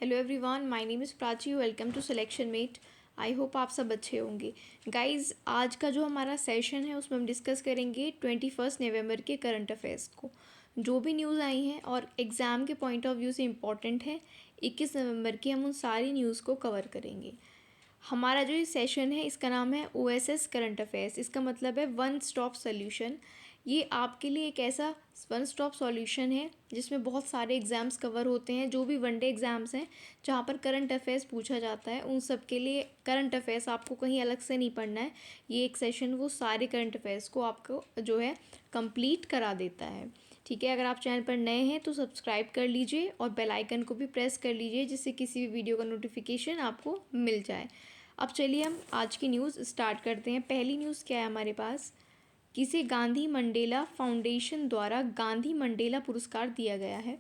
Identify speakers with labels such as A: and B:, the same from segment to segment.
A: Hello everyone, my name is Prachi. Welcome to selection mate. I hope आप सब अच्छे होंगे। गाइस, आज का जो हमारा सेशन है उसमें हम डिस्कस करेंगे 21 नवंबर के करंट अफेयर्स को। जो भी न्यूज़ आई हैं और एग्ज़ाम के पॉइंट ऑफ व्यू से इम्पॉर्टेंट है, 21 नवंबर की हम उन सारी न्यूज़ को कवर करेंगे। हमारा जो ये सेशन है इसका नाम है OSS करंट अफेयर्स। इसका मतलब है वन स्टॉप सोल्यूशन। ये आपके लिए एक ऐसा वन स्टॉप सॉल्यूशन है जिसमें बहुत सारे एग्ज़ाम्स कवर होते हैं। जो भी वनडे एग्ज़ाम्स हैं जहाँ पर करंट अफेयर्स पूछा जाता है, उन सब के लिए करंट अफेयर्स आपको कहीं अलग से नहीं पढ़ना है। ये एक सेशन वो सारे करंट अफेयर्स को आपको जो है कंप्लीट करा देता है। ठीक है, अगर आप चैनल पर नए हैं तो सब्सक्राइब कर लीजिए और बेल आइकन को भी प्रेस कर लीजिए जिससे किसी भी वीडियो का नोटिफिकेशन आपको मिल जाए। अब चलिए हम आज की न्यूज़ स्टार्ट करते हैं। पहली न्यूज़ क्या है हमारे पास, किसे गांधी मंडेला फाउंडेशन द्वारा गांधी मंडेला पुरस्कार दिया गया है।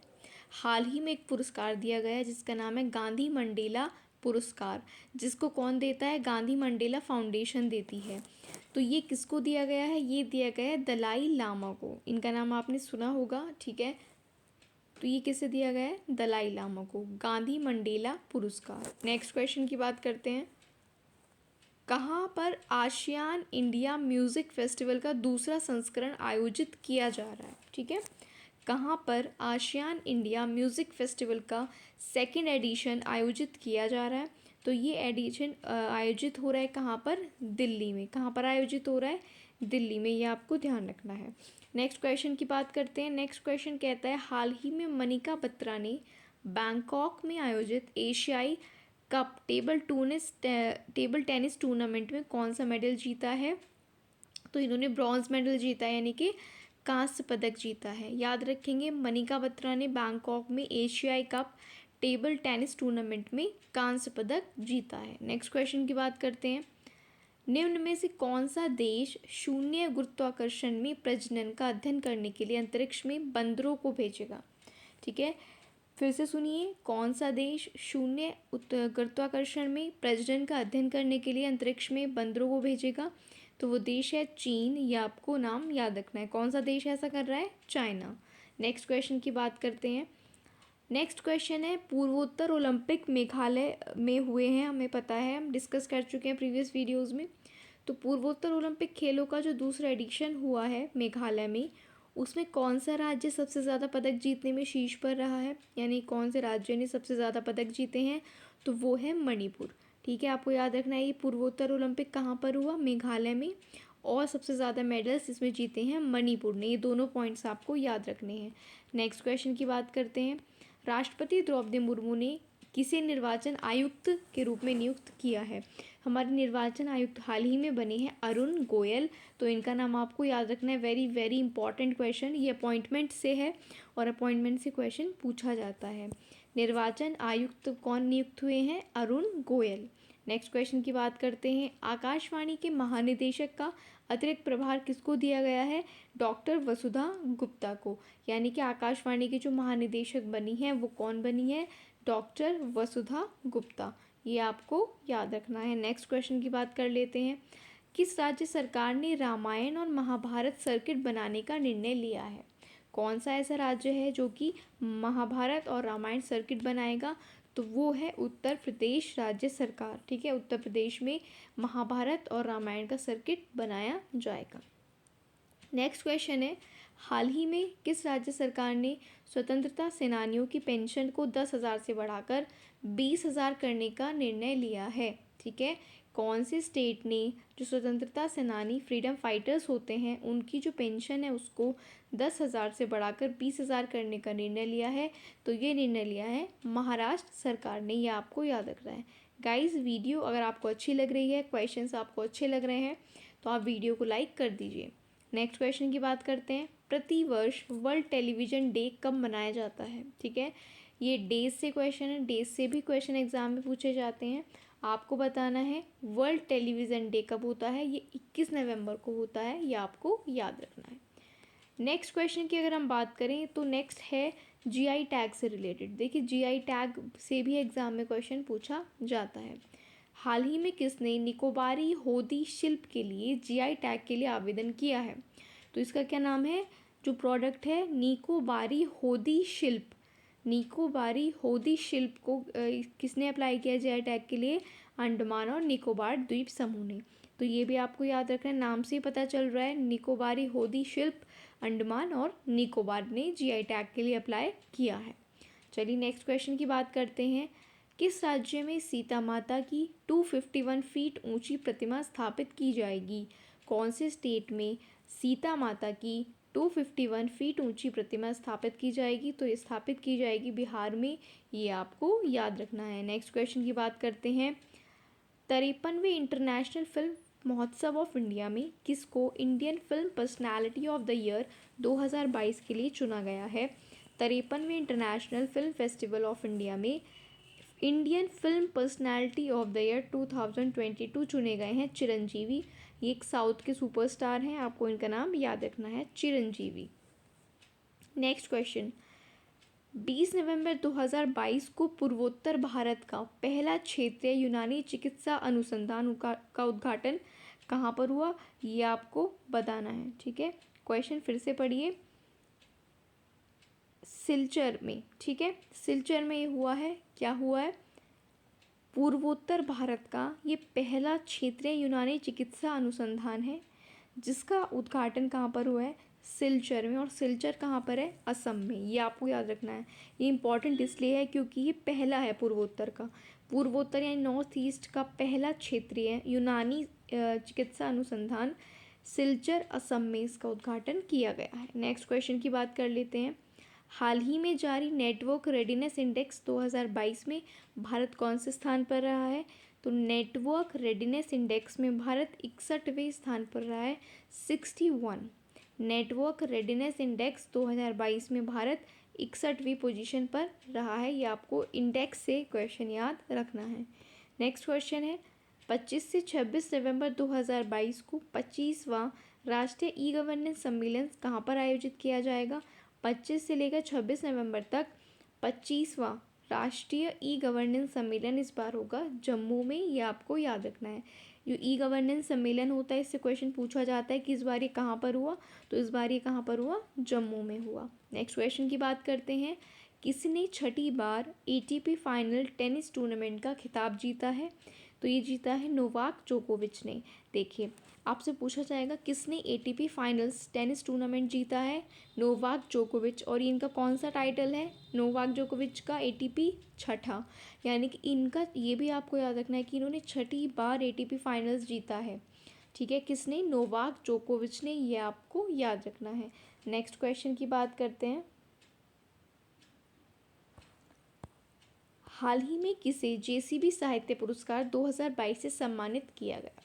A: हाल ही में एक पुरस्कार दिया गया है जिसका नाम है गांधी मंडेला पुरस्कार, जिसको कौन देता है, गांधी मंडेला फाउंडेशन देती है। तो ये किसको दिया गया है, ये दिया गया है दलाई लामा को। इनका नाम आपने सुना होगा, ठीक है। तो ये किसे दिया गया है, दलाई लामा को, गांधी मंडेला पुरस्कार। नेक्स्ट क्वेश्चन की बात करते हैं। कहाँ पर आशियान इंडिया म्यूज़िक फेस्टिवल का दूसरा संस्करण आयोजित किया जा रहा है, ठीक है। कहाँ पर आशियान इंडिया म्यूज़िक फेस्टिवल का सेकंड एडिशन आयोजित किया जा रहा है। तो ये एडिशन आयोजित हो रहा है कहाँ पर, दिल्ली में। कहाँ पर आयोजित हो रहा है, दिल्ली में। ये आपको ध्यान रखना है। नेक्स्ट क्वेश्चन की बात करते हैं। नेक्स्ट क्वेश्चन कहता है, हाल ही में मनिका बत्रा ने बैंकॉक में आयोजित एशियाई कप टेबल टेनिस टूर्नामेंट में कौन सा मेडल जीता है। तो इन्होंने ब्रॉन्ज मेडल जीता है, यानी कि कांस्य पदक जीता है। याद रखेंगे, मनिका बत्रा ने बैंकॉक में एशियाई कप टेबल टेनिस टूर्नामेंट में कांस्य पदक जीता है। नेक्स्ट क्वेश्चन की बात करते हैं। निम्न में से कौन सा देश शून्य गुरुत्वाकर्षण में प्रजनन का अध्ययन करने के लिए अंतरिक्ष में बंदरों को भेजेगा। ठीक है, फिर से सुनिए, कौन सा देश शून्य गुरुत्वाकर्षण में प्रजनन का अध्ययन करने के लिए अंतरिक्ष में बंदरों को भेजेगा। तो वो देश है चीन। ये आपको नाम याद रखना है, कौन सा देश ऐसा कर रहा है, चाइना। नेक्स्ट क्वेश्चन की बात करते हैं। नेक्स्ट क्वेश्चन है, पूर्वोत्तर ओलंपिक मेघालय में हुए हैं, हमें पता है, हम डिस्कस कर चुके हैं प्रीवियस वीडियोज़ में। तो पूर्वोत्तर ओलंपिक खेलों का जो दूसरा एडिशन हुआ है मेघालय में, उसमें कौन सा राज्य सबसे ज़्यादा पदक जीतने में शीर्ष पर रहा है, यानी कौन से राज्य ने सबसे ज़्यादा पदक जीते हैं। तो वो है मणिपुर। ठीक है, आपको याद रखना है ये पूर्वोत्तर ओलंपिक कहाँ पर हुआ, मेघालय में, और सबसे ज़्यादा मेडल्स इसमें जीते हैं मणिपुर ने। ये दोनों पॉइंट्स आपको याद रखने हैं। नेक्स्ट क्वेश्चन की बात करते हैं। राष्ट्रपति द्रौपदी मुर्मू ने किसे निर्वाचन आयुक्त के रूप में नियुक्त किया है। हमारे निर्वाचन आयुक्त हाल ही में बने हैं अरुण गोयल। तो इनका नाम आपको याद रखना है। वेरी वेरी इंपॉर्टेंट क्वेश्चन, ये अपॉइंटमेंट से है और अपॉइंटमेंट से क्वेश्चन पूछा जाता है। निर्वाचन आयुक्त कौन नियुक्त हुए हैं, अरुण गोयल। नेक्स्ट क्वेश्चन की बात करते हैं। आकाशवाणी के महानिदेशक का अतिरिक्त प्रभार किसको दिया गया है, डॉक्टर वसुधा गुप्ता को। यानी कि आकाशवाणी की जो महानिदेशक बनी है वो कौन बनी है, डॉक्टर वसुधा गुप्ता। ये आपको याद रखना है। नेक्स्ट क्वेश्चन की बात कर लेते हैं। किस राज्य सरकार ने रामायण और महाभारत सर्किट बनाने का निर्णय लिया है। कौन सा ऐसा राज्य है जो कि महाभारत और रामायण सर्किट बनाएगा। तो वो है उत्तर प्रदेश राज्य सरकार। ठीक है, उत्तर प्रदेश में महाभारत और रामायण का सर्किट बनाया जाएगा। नेक्स्ट क्वेश्चन है, हाल ही में किस राज्य सरकार ने स्वतंत्रता सेनानियों की पेंशन को 10,000 से बढ़ाकर 20,000 करने का निर्णय लिया है। ठीक है, कौन से स्टेट ने जो स्वतंत्रता सेनानी फ्रीडम फाइटर्स होते हैं उनकी जो पेंशन है उसको 10,000 से बढ़ाकर 20,000 करने का निर्णय लिया है। तो ये निर्णय लिया है महाराष्ट्र सरकार ने। ये आपको याद रखना है। गाइस, वीडियो अगर आपको अच्छी लग रही है, क्वेश्चंस आपको अच्छे लग रहे हैं, तो आप वीडियो को लाइक कर दीजिए। नेक्स्ट क्वेश्चन की बात करते हैं। प्रतिवर्ष वर्ल्ड टेलीविज़न डे कब मनाया जाता है। ठीक है, ये डेज से क्वेश्चन है, डेज से भी क्वेश्चन एग्जाम में पूछे जाते हैं। आपको बताना है वर्ल्ड टेलीविज़न डे कब होता है। ये 21 नवंबर को होता है, ये आपको याद रखना है। नेक्स्ट क्वेश्चन की अगर हम बात करें तो नेक्स्ट है जीआई टैग से रिलेटेड। देखिए, जीआई टैग से भी एग्जाम में क्वेश्चन पूछा जाता है। हाल ही में किसने निकोबारी होदी शिल्प के लिए जीआई टैग के लिए आवेदन किया है। तो इसका क्या नाम है, जो प्रोडक्ट है निकोबारी होदी शिल्प। निकोबारी होदी शिल्प को किसने अप्लाई किया जीआई टैग के लिए? अंडमान और निकोबार द्वीप समूह ने। तो ये भी आपको याद रखना है, नाम से ही पता चल रहा है, निकोबारी होदी शिल्प अंडमान और निकोबार ने जीआई टैग के लिए अप्लाई किया है। चलिए नेक्स्ट क्वेश्चन की बात करते हैं। किस राज्य में सीता माता की 251 फीट ऊंची प्रतिमा स्थापित की जाएगी? कौन से स्टेट में सीता माता की 251 फीट ऊंची प्रतिमा स्थापित की जाएगी? तो ये स्थापित की जाएगी बिहार में, ये आपको याद रखना है। नेक्स्ट क्वेश्चन की बात करते हैं। 53वें इंटरनेशनल फिल्म महोत्सव ऑफ इंडिया में किसको Indian film personality of the year 2022 के लिए चुना गया है? 53वें international film festival of India में Indian film personality of the year 2022 चुने गए हैं चिरंजीवी। ये एक साउथ के सुपरस्टार हैं, आपको इनका नाम याद रखना है, चिरंजीवी। Next question. 20 नवंबर 2022 को पूर्वोत्तर भारत का पहला क्षेत्रीय यूनानी चिकित्सा अनुसंधान का उद्घाटन कहाँ पर हुआ? ये आपको बताना है, ठीक है। क्वेश्चन फिर से पढ़िए। सिलचर में, ठीक है, सिलचर में ये हुआ है। क्या हुआ है? पूर्वोत्तर भारत का ये पहला क्षेत्रीय यूनानी चिकित्सा अनुसंधान है जिसका उद्घाटन कहाँ पर हुआ है? सिलचर में। और सिलचर कहाँ पर है? असम में। ये आपको याद रखना है। ये इम्पॉर्टेंट इसलिए है क्योंकि ये पहला है पूर्वोत्तर का, पूर्वोत्तर यानी नॉर्थ ईस्ट का पहला क्षेत्रीय यूनानी चिकित्सा अनुसंधान सिलचर असम में इसका उद्घाटन किया गया है। नेक्स्ट क्वेश्चन की बात कर लेते हैं। हाल ही में जारी नेटवर्क रेडीनेस इंडेक्स 2022 में भारत कौन से स्थान पर रहा है? तो नेटवर्क रेडीनेस इंडेक्स में भारत 61वें स्थान पर रहा है, 61। नेटवर्क रेडीनेस इंडेक्स 2022 में भारत 61वीं पोजीशन पर रहा है। ये आपको इंडेक्स से क्वेश्चन याद रखना है। नेक्स्ट क्वेश्चन है। 25 से 26 नवंबर 2022 को 25वां राष्ट्रीय ई गवर्नेंस सम्मेलन कहाँ पर आयोजित किया जाएगा? 25 से लेकर 26 नवंबर तक 25वां राष्ट्रीय ई गवर्नेंस सम्मेलन इस बार होगा जम्मू में। ये आपको याद रखना है। जो ई गवर्नेंस सम्मेलन होता है, इससे क्वेश्चन पूछा जाता है कि इस बार ये कहाँ पर हुआ? तो इस बार ये कहाँ पर हुआ? जम्मू में हुआ। नेक्स्ट क्वेश्चन की बात करते हैं। किसने छठी बार एटीपी फाइनल टेनिस टूर्नामेंट का खिताब जीता है? तो ये जीता है नोवाक जोकोविच ने। देखिए, आपसे पूछा जाएगा किसने एटीपी फाइनल्स टेनिस टूर्नामेंट जीता है? नोवाक जोकोविच। और इनका कौन सा टाइटल है नोवाक जोकोविच का? एटीपी छठा। यानी कि इनका ये भी आपको याद रखना है कि इन्होंने छठी बार एटीपी फाइनल्स जीता है, ठीक है। किसने? नोवाक जोकोविच ने। ये आपको याद रखना है। नेक्स्ट क्वेश्चन की बात करते हैं। हाल ही में किसे जेसीबी साहित्य पुरस्कार 2022 से सम्मानित किया गया?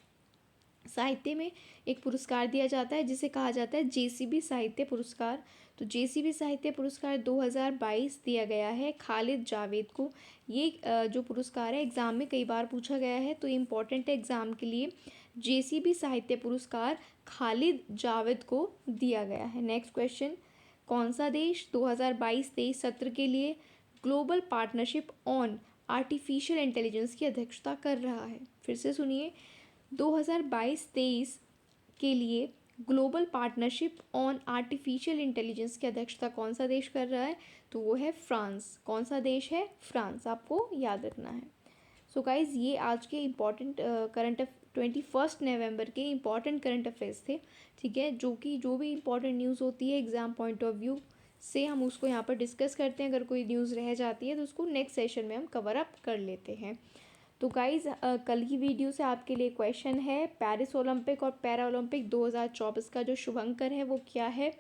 A: साहित्य में एक पुरस्कार दिया जाता है जिसे कहा जाता है जेसीबी साहित्य पुरस्कार। तो जेसीबी साहित्य पुरस्कार 2022 दिया गया है खालिद जावेद को। ये जो पुरस्कार है एग्ज़ाम में कई बार पूछा गया है, तो ये इम्पॉर्टेंट है एग्ज़ाम के लिए। जेसीबी साहित्य पुरस्कार खालिद जावेद को दिया गया है। Next question. कौन सा देश 2022-23 सत्र के लिए global partnership on artificial intelligence की अध्यक्षता कर रहा है? फिर से सुनिए। 2022-23 के लिए global partnership on artificial intelligence की अध्यक्षता कौन सा देश कर रहा है? तो वो है फ्रांस। कौन सा देश है? फ्रांस। आपको याद रखना है। सो गाइज़, ये आज के इम्पॉर्टेंट 21 नवंबर के इम्पॉर्टेंट करंट अफेयर्स थे, ठीक है। जो भी इम्पॉर्टेंट न्यूज़ होती है एग्ज़ाम पॉइंट ऑफ व्यू से हम उसको यहाँ पर डिस्कस करते हैं। अगर कोई न्यूज़ रह जाती है तो उसको नेक्स्ट सेशन में हम कवर अप कर लेते हैं। तो गाइज़, कल की वीडियो से आपके लिए क्वेश्चन है, पेरिस ओलंपिक और पैरा ओलंपिक 2024 का जो शुभंकर है वो क्या है?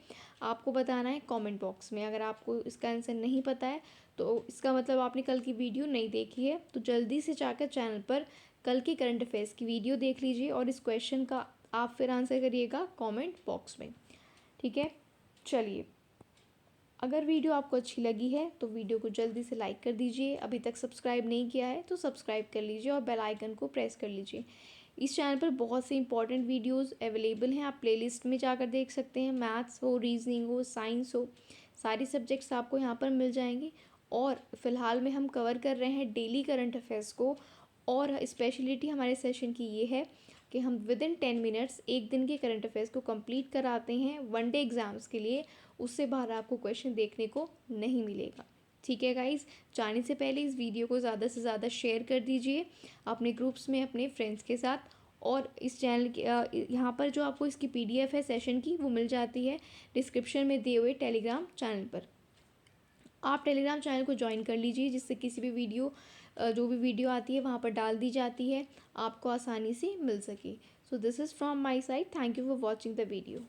A: आपको बताना है कमेंट बॉक्स में। अगर आपको इसका आंसर नहीं पता है तो इसका मतलब आपने कल की वीडियो नहीं देखी है। तो जल्दी से जाकर चैनल पर कल के करंट अफेयर्स की वीडियो देख लीजिए और इस क्वेश्चन का आप फिर आंसर करिएगा कमेंट बॉक्स में, ठीक है। चलिए, अगर वीडियो आपको अच्छी लगी है तो वीडियो को जल्दी से लाइक कर दीजिए। अभी तक सब्सक्राइब नहीं किया है तो सब्सक्राइब कर लीजिए और बेल आइकन को प्रेस कर लीजिए। इस चैनल पर बहुत से इंपॉर्टेंट वीडियोस अवेलेबल हैं, आप प्लेलिस्ट में जाकर देख सकते हैं। मैथ्स हो, रीजनिंग हो, साइंस हो, सारी सब्जेक्ट्स आपको यहाँ पर मिल जाएंगे। और फिलहाल में हम कवर कर रहे हैं डेली करंट अफेयर्स को। और स्पेशलिटी हमारे सेशन की ये है कि हम विदिन 10 मिनट्स एक दिन के करंट अफेयर्स को कंप्लीट कराते हैं वन डे एग्ज़ाम्स के लिए। उससे बाहर आपको क्वेश्चन देखने को नहीं मिलेगा, ठीक है गाइज़, जाने से पहले इस वीडियो को ज़्यादा से ज़्यादा शेयर कर दीजिए अपने ग्रुप्स में अपने फ्रेंड्स के साथ। और इस चैनल के यहाँ पर जो आपको इसकी PDF है सेशन की, वो मिल जाती है डिस्क्रिप्शन में दिए हुए टेलीग्राम चैनल पर। आप टेलीग्राम चैनल को ज्वाइन कर लीजिए, जिससे किसी भी वीडियो जो भी वीडियो आती है वहाँ पर डाल दी जाती है, आपको आसानी से मिल सके। So this is from my side, thank you for watching the video.